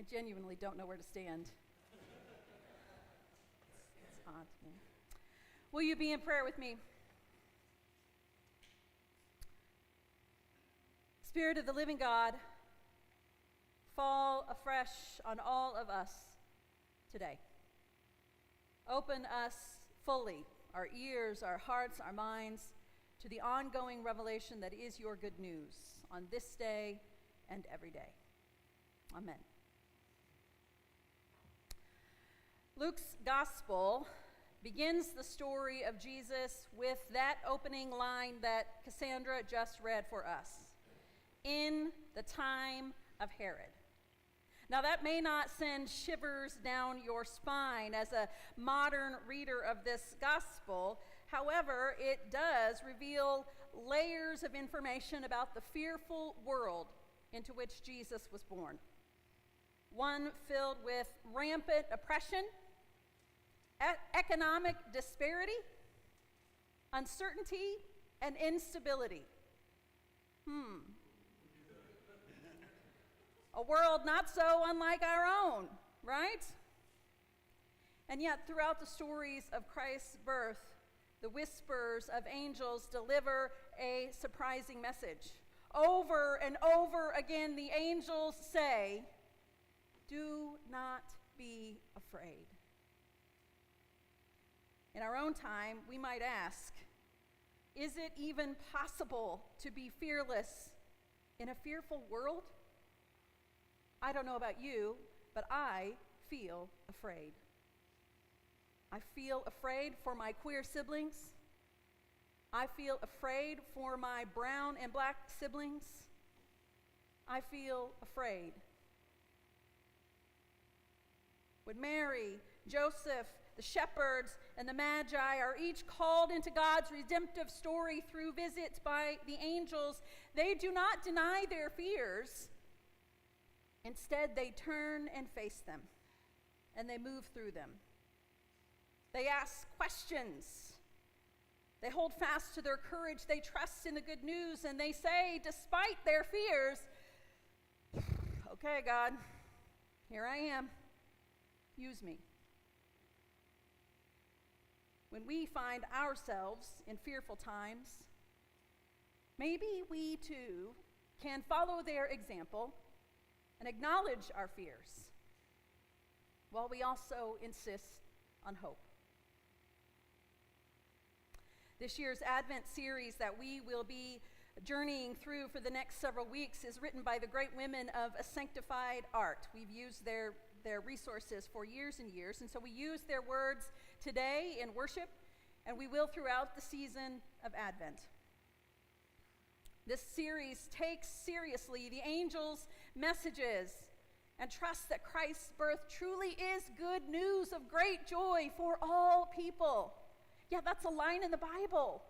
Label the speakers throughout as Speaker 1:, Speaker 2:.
Speaker 1: I genuinely don't know where to stand. It's odd to me. Will you be in prayer with me? Spirit of the living God, fall afresh on all of us today. Open us fully, our ears, our hearts, our minds, to the ongoing revelation that is your good news on this day and every day. Amen. Luke's gospel begins the story of Jesus with that opening line that Cassandra just read for us. In the time of Herod. Now that may not send shivers down your spine as a modern reader of this gospel. However, it does reveal layers of information about the fearful world into which Jesus was born. One filled with rampant oppression, economic disparity, uncertainty, and instability. A world not so unlike our own, right? And yet, throughout the stories of Christ's birth, the whispers of angels deliver a surprising message. Over and over again, the angels say, "Do not be afraid." In our own time, we might ask, is it even possible to be fearless in a fearful world? I don't know about you, but I feel afraid. I feel afraid for my queer siblings. I feel afraid for my brown and black siblings. I feel afraid. When Mary, Joseph, the shepherds, and the Magi are each called into God's redemptive story through visits by the angels, they do not deny their fears. Instead, they turn and face them, and they move through them. They ask questions. They hold fast to their courage. They trust in the good news, and they say, despite their fears, "Okay, God, here I am. Use me." When we find ourselves in fearful times, maybe we too can follow their example and acknowledge our fears, while we also insist on hope. This year's Advent series that we will be journeying through for the next several weeks is written by the great women of a sanctified art. We've used their resources for years and years, and so we use their words today in worship, and we will throughout the season of Advent. This series takes seriously the angels' messages and trusts that Christ's birth truly is good news of great joy for all people. Yeah, that's a line in the Bible.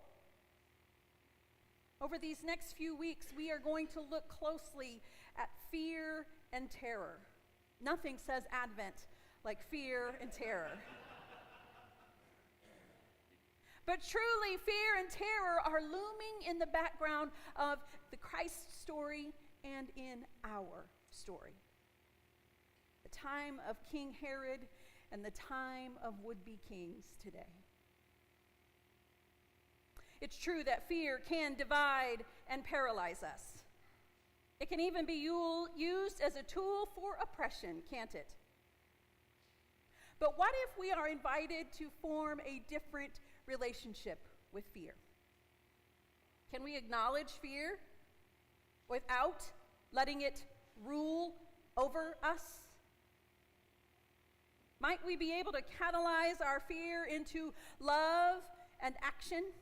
Speaker 1: Over these next few weeks, we are going to look closely at fear and terror. Nothing says Advent like fear and terror. But truly, fear and terror are looming in the background of the Christ story and in our story. The time of King Herod and the time of would-be kings today. It's true that fear can divide and paralyze us. It can even be used as a tool for oppression, can't it? But what if we are invited to form a different relationship with fear? Can we acknowledge fear without letting it rule over us? Might we be able to catalyze our fear into love and action?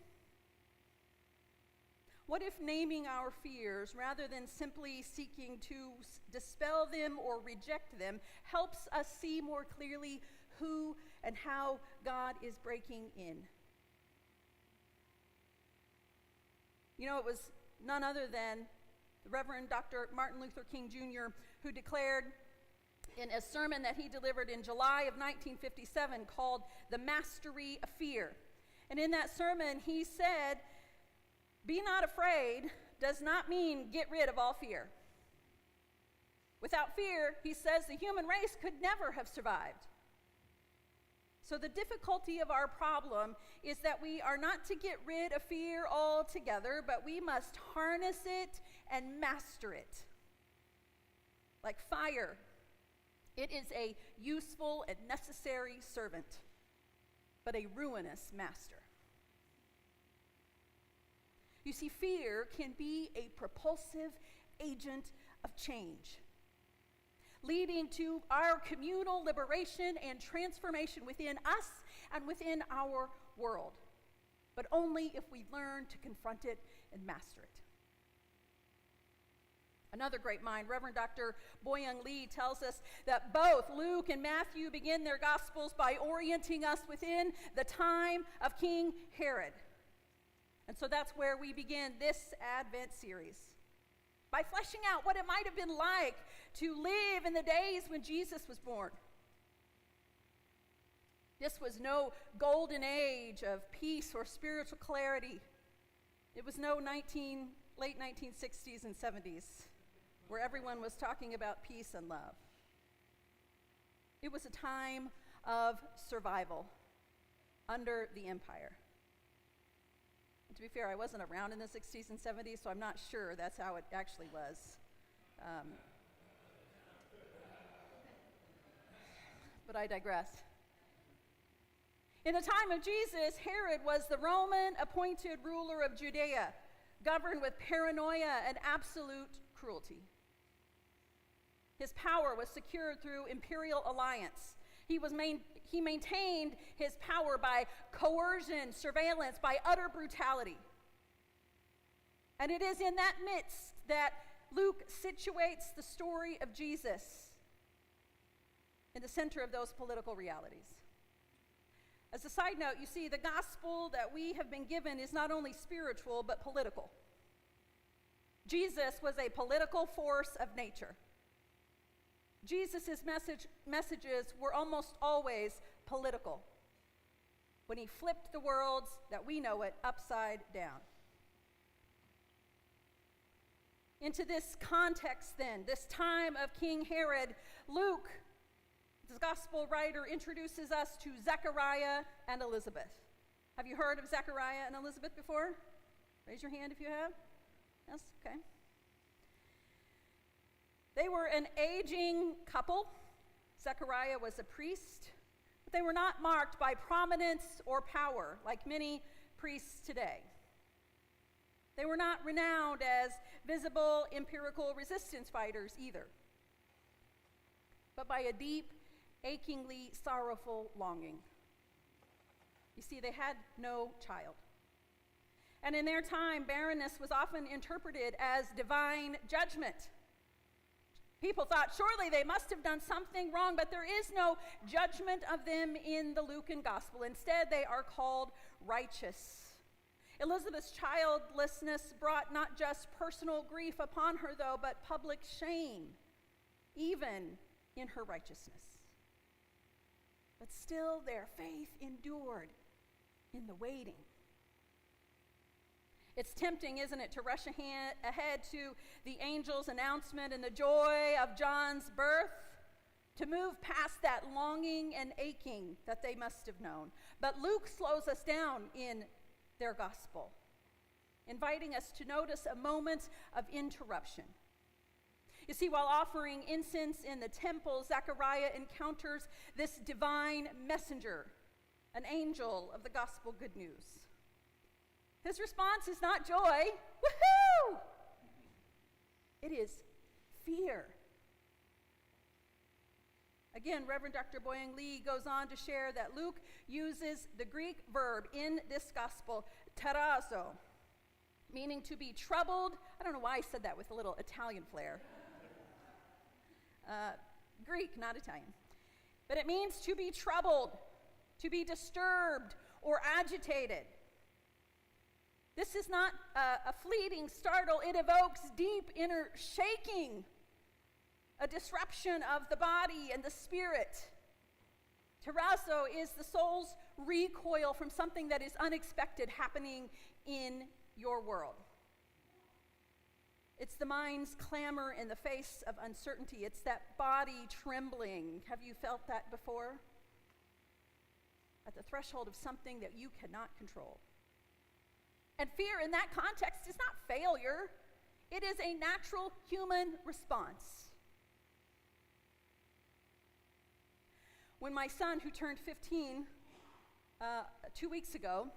Speaker 1: What if naming our fears, rather than simply seeking to dispel them or reject them, helps us see more clearly who and how God is breaking in? You know, it was none other than the Reverend Dr. Martin Luther King Jr. who declared in a sermon that he delivered in July of 1957 called "The Mastery of Fear." And in that sermon, he said, "Be not afraid does not mean get rid of all fear. Without fear, he says, the human race could never have survived. So the difficulty of our problem is that we are not to get rid of fear altogether, but we must harness it and master it. Like fire, it is a useful and necessary servant, but a ruinous master. You see, fear can be a propulsive agent of change, leading to our communal liberation and transformation within us and within our world, but only if we learn to confront it and master it. Another great mind, Reverend Dr. Boyoung Lee, tells us that both Luke and Matthew begin their Gospels by orienting us within the time of King Herod. And so that's where we begin this Advent series, by fleshing out what it might have been like to live in the days when Jesus was born. This was no golden age of peace or spiritual clarity. It was no late 1960s and 70s where everyone was talking about peace and love. It was a time of survival under the empire. And to be fair, I wasn't around in the 60s and 70s, so I'm not sure that's how it actually was. But I digress. In the time of Jesus, Herod was the Roman appointed ruler of Judea, governed with paranoia and absolute cruelty. His power was secured through imperial alliance. He maintained his power by coercion, surveillance, by utter brutality. And it is in that midst that Luke situates the story of Jesus in the center of those political realities. As a side note, you see, the gospel that we have been given is not only spiritual, but political. Jesus was a political force of nature. Jesus' messages were almost always political, when he flipped the worlds that we know it upside down. Into this context then, this time of King Herod, Luke, the gospel writer, introduces us to Zechariah and Elizabeth. Have you heard of Zechariah and Elizabeth before? Raise your hand if you have. Yes, okay. They were an aging couple. Zechariah was a priest, but they were not marked by prominence or power like many priests today. They were not renowned as visible empirical resistance fighters either, but by a deep, achingly sorrowful longing. You see, they had no child. And in their time, barrenness was often interpreted as divine judgment. People thought, surely they must have done something wrong, but there is no judgment of them in the Lucan gospel. Instead, they are called righteous. Elizabeth's childlessness brought not just personal grief upon her, though, but public shame, even in her righteousness. But still, their faith endured in the waiting. It's tempting, isn't it, to rush ahead to the angel's announcement and the joy of John's birth, to move past that longing and aching that they must have known. But Luke slows us down in their gospel, inviting us to notice a moment of interruption. You see, while offering incense in the temple, Zechariah encounters this divine messenger, an angel of the gospel good news. His response is not joy, woohoo! It is fear. Again, Reverend Dr. Boyoung Lee goes on to share that Luke uses the Greek verb in this gospel, tarazo, meaning to be troubled. I don't know why I said that with a little Italian flair. Greek, not Italian. But it means to be troubled, to be disturbed or agitated. This is not a fleeting startle. It evokes deep inner shaking, a disruption of the body and the spirit. Terrazzo is the soul's recoil from something that is unexpected happening in your world. It's the mind's clamor in the face of uncertainty. It's that body trembling. Have you felt that before? At the threshold of something that you cannot control. And fear in that context is not failure. It is a natural human response. When my son, who turned 15 2 weeks ago,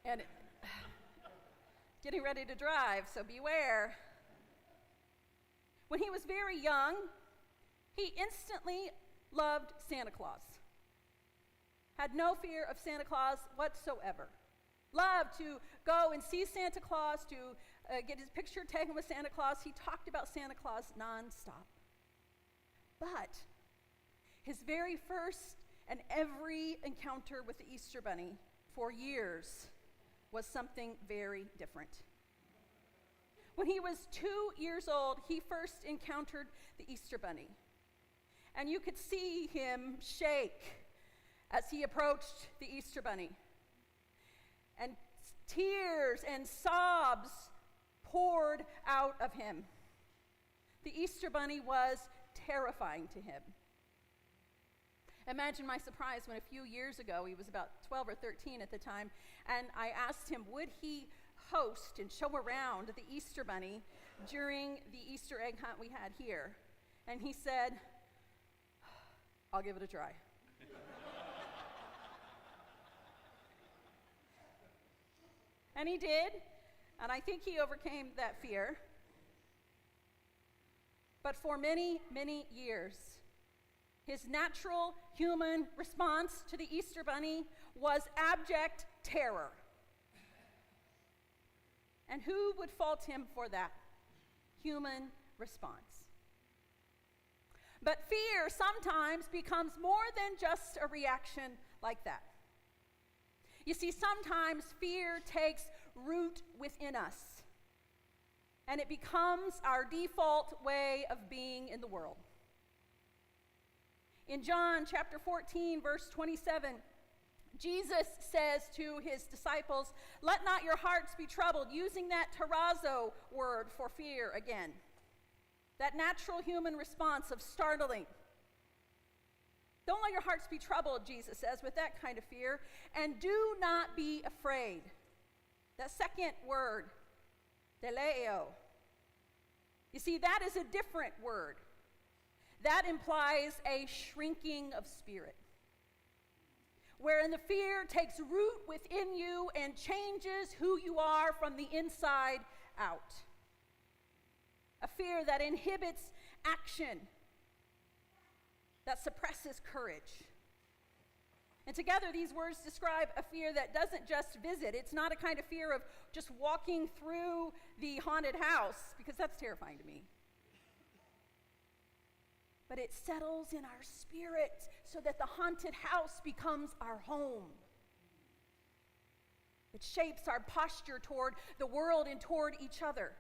Speaker 1: and getting ready to drive, so beware. When he was very young, he instantly loved Santa Claus. Had no fear of Santa Claus whatsoever. Loved to go and see Santa Claus, to get his picture taken with Santa Claus. He talked about Santa Claus nonstop. But his very first and every encounter with the Easter Bunny for years was something very different. When he was 2 years old, he first encountered the Easter Bunny. And you could see him shake as he approached the Easter Bunny. And tears and sobs poured out of him. The Easter Bunny was terrifying to him. Imagine my surprise when a few years ago, he was about 12 or 13 at the time, and I asked him, would he host and show around the Easter Bunny during the Easter egg hunt we had here? And he said, I'll give it a try. And he did, and I think he overcame that fear. But for many, many years, his natural human response to the Easter Bunny was abject terror. And who would fault him for that? Human response. But fear sometimes becomes more than just a reaction like that. You see, sometimes fear takes root within us, and it becomes our default way of being in the world. In John chapter 14, verse 27, Jesus says to his disciples, let not your hearts be troubled, using that terrazzo word for fear again. That natural human response of startling. Don't let your hearts be troubled, Jesus says, with that kind of fear, and do not be afraid. That second word, deleo. You see, that is a different word. That implies a shrinking of spirit, wherein the fear takes root within you and changes who you are from the inside out. A fear that inhibits action, that suppresses courage. And together these words describe a fear that doesn't just visit. It's not a kind of fear of just walking through the haunted house, because that's terrifying to me. But it settles in our spirit so that the haunted house becomes our home. It shapes our posture toward the world and toward each other.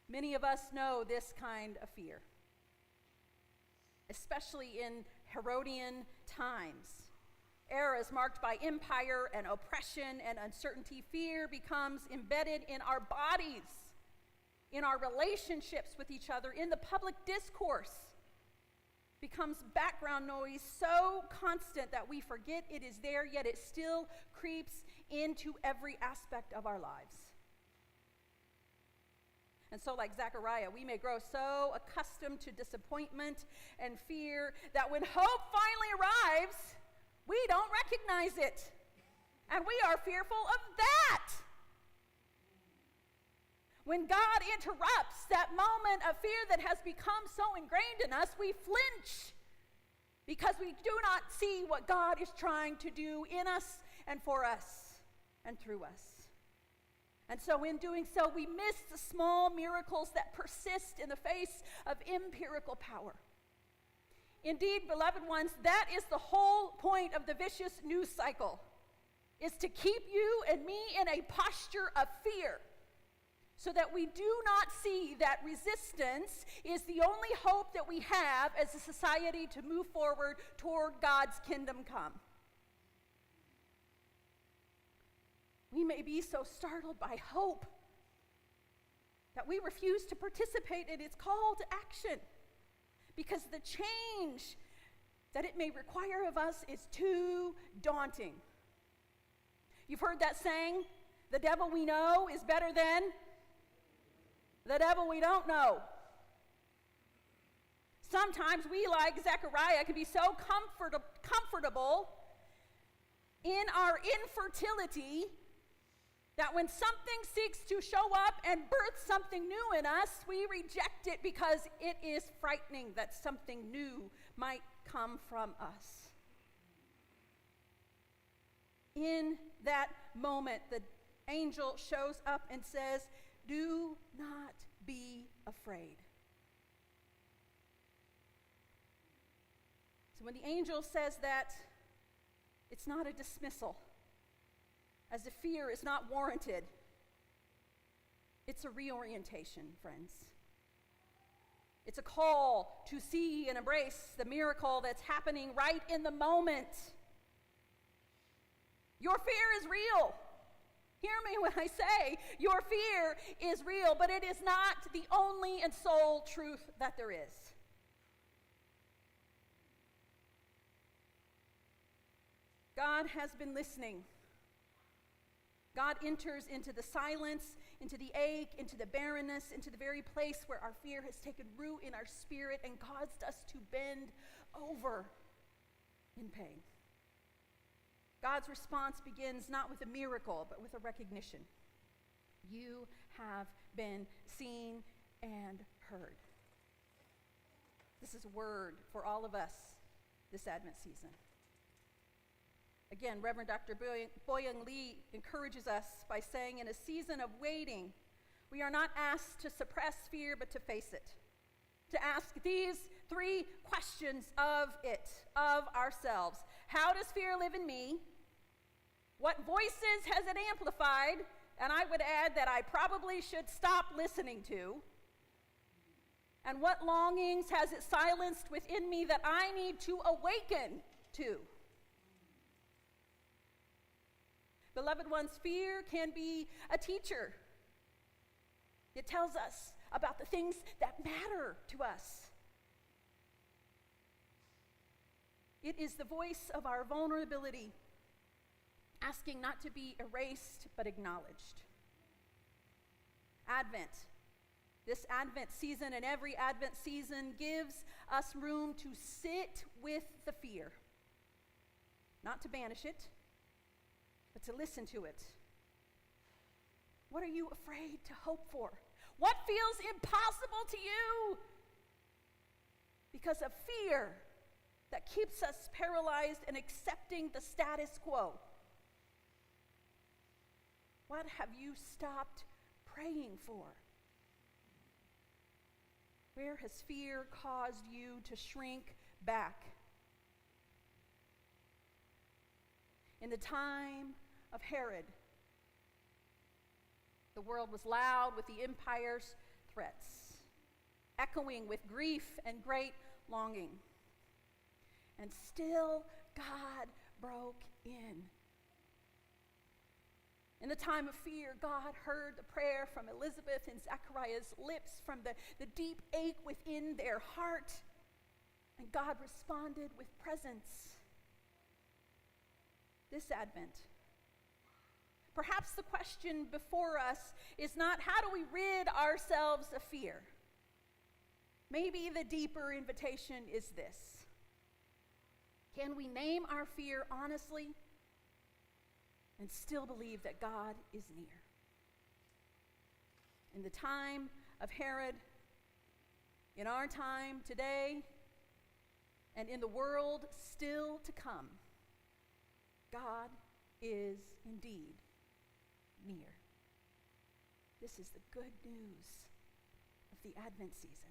Speaker 1: Many of us know this kind of fear, especially in Herodian times. Eras marked by empire and oppression and uncertainty. Fear becomes embedded in our bodies, in our relationships with each other, in the public discourse. Becomes background noise so constant that we forget it is there, yet it still creeps into every aspect of our lives. And so, like Zechariah, we may grow so accustomed to disappointment and fear that when hope finally arrives, we don't recognize it. And we are fearful of that. When God interrupts that moment of fear that has become so ingrained in us, we flinch because we do not see what God is trying to do in us and for us and through us. And so in doing so, we miss the small miracles that persist in the face of empirical power. Indeed, beloved ones, that is the whole point of the vicious news cycle, is to keep you and me in a posture of fear, so that we do not see that resistance is the only hope that we have as a society to move forward toward God's kingdom come. We we may be so startled by hope that we refuse to participate in its call to action because the change that it may require of us is too daunting. You've heard that saying, the devil we know is better than the devil we don't know. Sometimes we, like Zechariah, can be so comfortable in our infertility that when something seeks to show up and birth something new in us, we reject it because it is frightening that something new might come from us. In that moment, the angel shows up and says, "Do not be afraid." So when the angel says that, it's not a dismissal, as if fear is not warranted. It's a reorientation, friends. It's a call to see and embrace the miracle that's happening right in the moment. Your fear is real. Hear me when I say your fear is real, but it is not the only and sole truth that there is. God has been listening. God enters into the silence, into the ache, into the barrenness, into the very place where our fear has taken root in our spirit and caused us to bend over in pain. God's response begins not with a miracle, but with a recognition. You have been seen and heard. This is a word for all of us this Advent season. Again, Reverend Dr. Boyoung Lee encourages us by saying, in a season of waiting, we are not asked to suppress fear, but to face it. To ask these three questions of it, of ourselves. How does fear live in me? What voices has it amplified? And I would add that I probably should stop listening to. And what longings has it silenced within me that I need to awaken to? Beloved ones, fear can be a teacher. It tells us about the things that matter to us. It is the voice of our vulnerability, asking not to be erased but acknowledged. Advent, this Advent season and every Advent season gives us room to sit with the fear, not to banish it, but to listen to it. What are you afraid to hope for? What feels impossible to you? Because of fear that keeps us paralyzed and accepting the status quo. What have you stopped praying for? Where has fear caused you to shrink back? In the time of Herod, the world was loud with the empire's threats, echoing with grief and great longing. And still, God broke in. In the time of fear, God heard the prayer from Elizabeth and Zechariah's lips, from the deep ache within their heart, and God responded with presence. This Advent, perhaps the question before us is not how do we rid ourselves of fear? Maybe the deeper invitation is this: can we name our fear honestly and still believe that God is near? In the time of Herod, in our time today, and in the world still to come, God is indeed near. This is the good news of the Advent season.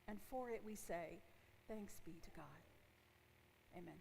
Speaker 1: And for it we say, thanks be to God. Amen.